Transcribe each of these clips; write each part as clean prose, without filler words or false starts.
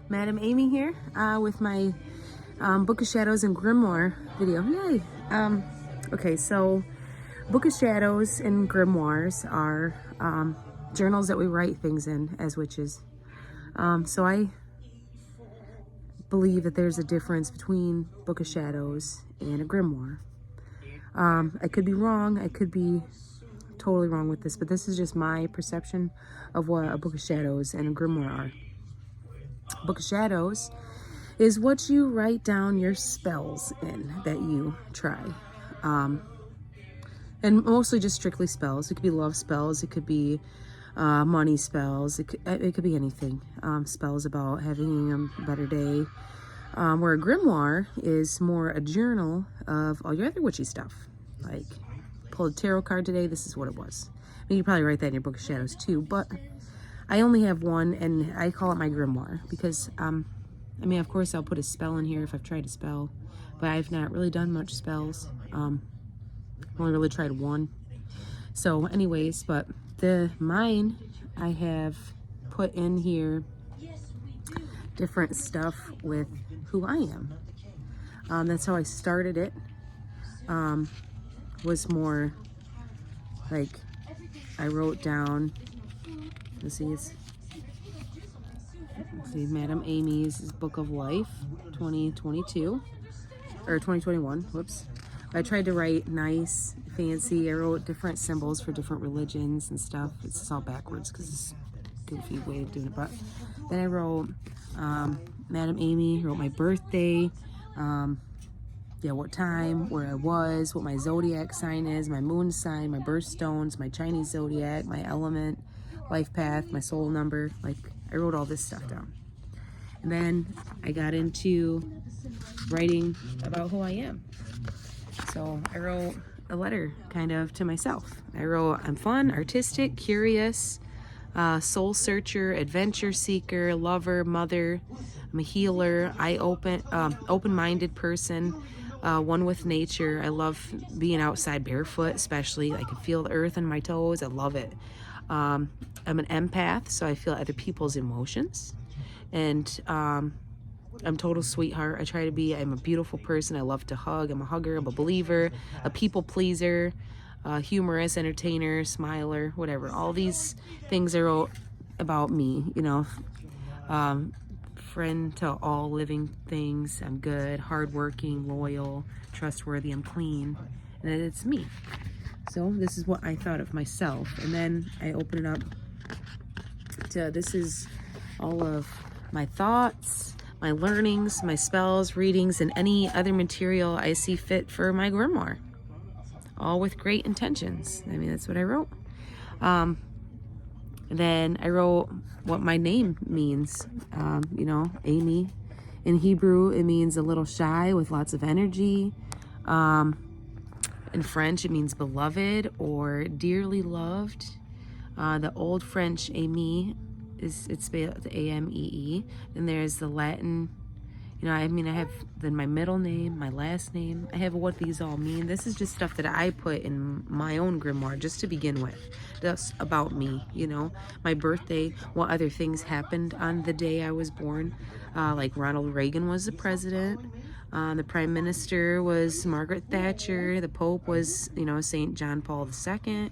Madam Amy here with my Book of Shadows and Grimoire video. Yay! Okay, so Book of Shadows and Grimoires are journals that we write things in as witches. So I believe that there's a difference between Book of Shadows and a Grimoire. I could be wrong. I could be totally wrong with this, but this is just my perception of what a Book of Shadows and a Grimoire are. Book of Shadows is what you write down your spells in that you try. And mostly just strictly spells. It could be love spells. It could be money spells. It could be anything. Spells about having a better day. Where a grimoire is more a journal of all your other witchy stuff. Like, pulled a tarot card today, this is what it was. I mean, you probably write that in your Book of Shadows too, but I only have one, and I call it my grimoire because, I mean, of course I'll put a spell in here if I've tried a spell, but I've not really done much spells. Only really tried one. So anyways, but mine, I have put in here different stuff with who I am. That's how I started it. Was more like I wrote down, let's see, Madam Amy's Book of Life 2022 or 2021, whoops. I tried to write nice, fancy. I wrote different symbols for different religions and stuff. It's just all backwards because it's a goofy way of doing it. But then I wrote Madam Amy, wrote my birthday, what time, where I was, what my zodiac sign is, my moon sign, my birthstones, my Chinese zodiac, my element, life path, my soul number. Like, I wrote all this stuff down. And then I got into writing about who I am. So I wrote a letter kind of to myself. I wrote, I'm fun, artistic, curious, soul searcher, adventure seeker, lover, mother. I'm a healer, open-minded person, one with nature. I love being outside barefoot, especially. I can feel the earth on my toes. I love it. I'm an empath, so I feel other people's emotions. And I'm a total sweetheart. I try to be. I'm a beautiful person. I love to hug. I'm a hugger. I'm a believer, a people pleaser, humorous, entertainer, smiler, whatever. All these things are about me, you know. Friend to all living things. I'm good, hardworking, loyal, trustworthy. I'm clean, and it's me. So this is what I thought of myself, and then I open it up to, this is all of my thoughts, my learnings, my spells, readings, and any other material I see fit for my grimoire, all with great intentions. I mean, that's what I wrote. Then I wrote what my name means. You know, Amy. In Hebrew, it means a little shy with lots of energy. In French, it means beloved or dearly loved. The old French Amy it's spelled A-M-E-E. And there's the Latin. You know, I mean, I have then my middle name, my last name. I have what these all mean. This is just stuff that I put in my own grimoire just to begin with. That's about me, you know. My birthday, what other things happened on the day I was born. Like Ronald Reagan was the president. The prime minister was Margaret Thatcher. The Pope was, you know, St. John Paul II.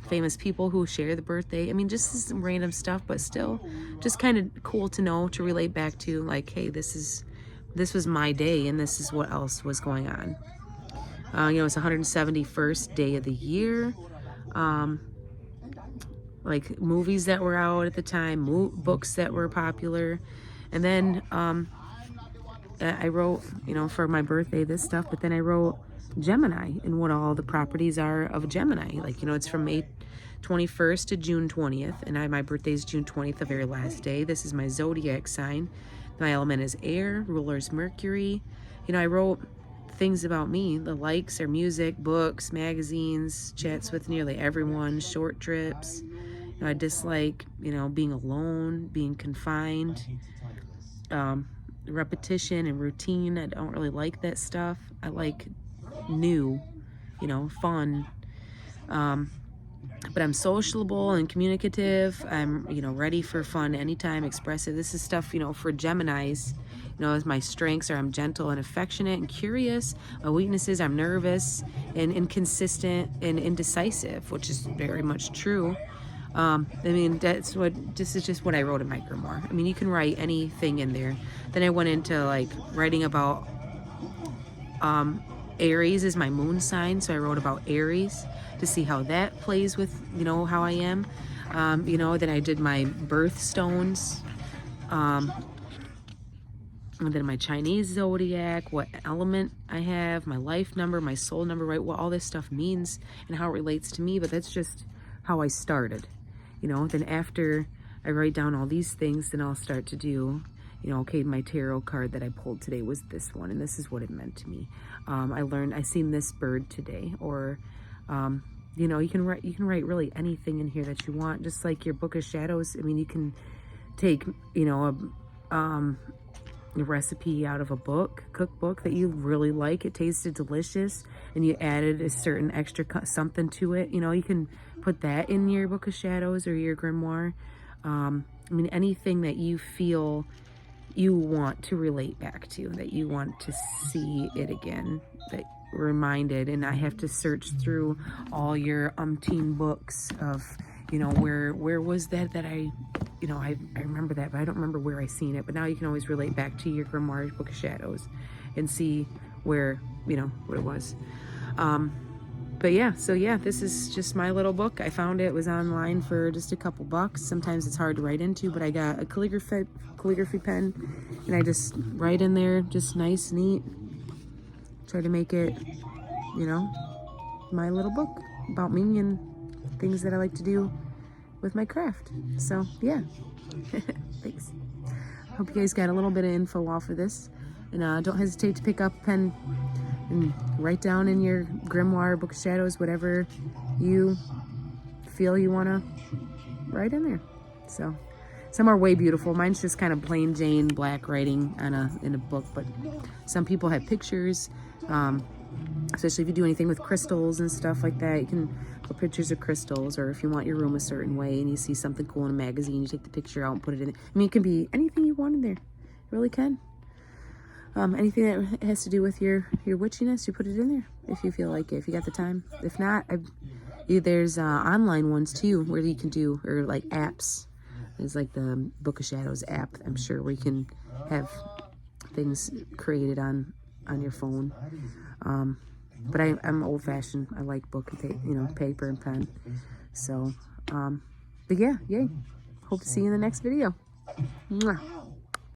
Famous people who share the birthday. I mean, just some random stuff, but still just kind of cool to know, to relate back to, like, hey, this was my day and this is what else was going on. You know, it's 171st day of the year. Like movies that were out at the time, books that were popular. And then I wrote, you know, for my birthday, this stuff, but then I wrote Gemini and what all the properties are of a Gemini. Like, you know, it's from May 21st to June 20th, and my birthday is June 20th, the very last day. This is my zodiac sign. My element is air, ruler is Mercury. You know, I wrote things about me. The likes are music, books, magazines, chats with nearly everyone, short trips. You know, I dislike, you know, being alone, being confined, repetition and routine. I don't really like that stuff. I like new, you know, fun. but I'm sociable and communicative. I'm, you know, ready for fun anytime, expressive. This is stuff, you know, for Geminis. You know, as my strengths are I'm gentle and affectionate and curious. My weaknesses, I'm nervous and inconsistent and indecisive, which is very much true. I mean, this is just what I wrote in my grimoire. I mean, you can write anything in there. Then I went into like writing about Aries is my moon sign, so I wrote about Aries to see how that plays with, you know, how I am. You know, then I did my birthstones, and then my Chinese zodiac, what element I have, my life number, my soul number, right? What all this stuff means and how it relates to me, but that's just how I started. You know, then after I write down all these things, then I'll start to do, you know, okay, my tarot card that I pulled today was this one, and this is what it meant to me. I seen this bird today, or, you know, you can write really anything in here that you want, just like your Book of Shadows. I mean, you can take, you know, a recipe out of a cookbook that you really like. It tasted delicious, and you added a certain extra something to it. You know, you can put that in your Book of Shadows or your grimoire. I mean, anything that you feel you want to relate back to, that you want to see it again, that reminded. And I have to search through all your umpteen books of, you know, where was that I, you know, I remember that, but I don't remember where I seen it. But now you can always relate back to your grimoire, Book of Shadows, and see where, you know, what it was. But yeah, so yeah, this is just my little book. I found it was online for just a couple bucks. Sometimes it's hard to write into, but I got a calligraphy pen, and I just write in there, just nice, neat. Try to make it, you know, my little book about me and things that I like to do with my craft. So yeah, thanks. Hope you guys got a little bit of info off of this, and don't hesitate to pick up a pen and write down in your grimoire, Book of Shadows, whatever you feel you want to write in there. So some are way beautiful. Mine's just kind of plain Jane black writing in a book, but some people have pictures, especially if you do anything with crystals and stuff like that. You can put pictures of crystals, or if you want your room a certain way and you see something cool in a magazine, you take the picture out and put it in. I mean, it can be anything you want in there. It really can. Anything that has to do with your witchiness, you put it in there if you feel like it, if you got the time. If not, there's online ones too where you can do, or like apps. There's like the Book of Shadows app, I'm sure, where you can have things created on your phone. But I'm old-fashioned. I like book and you know, paper and pen. So, but yeah, yay. Hope to see you in the next video. Mwah.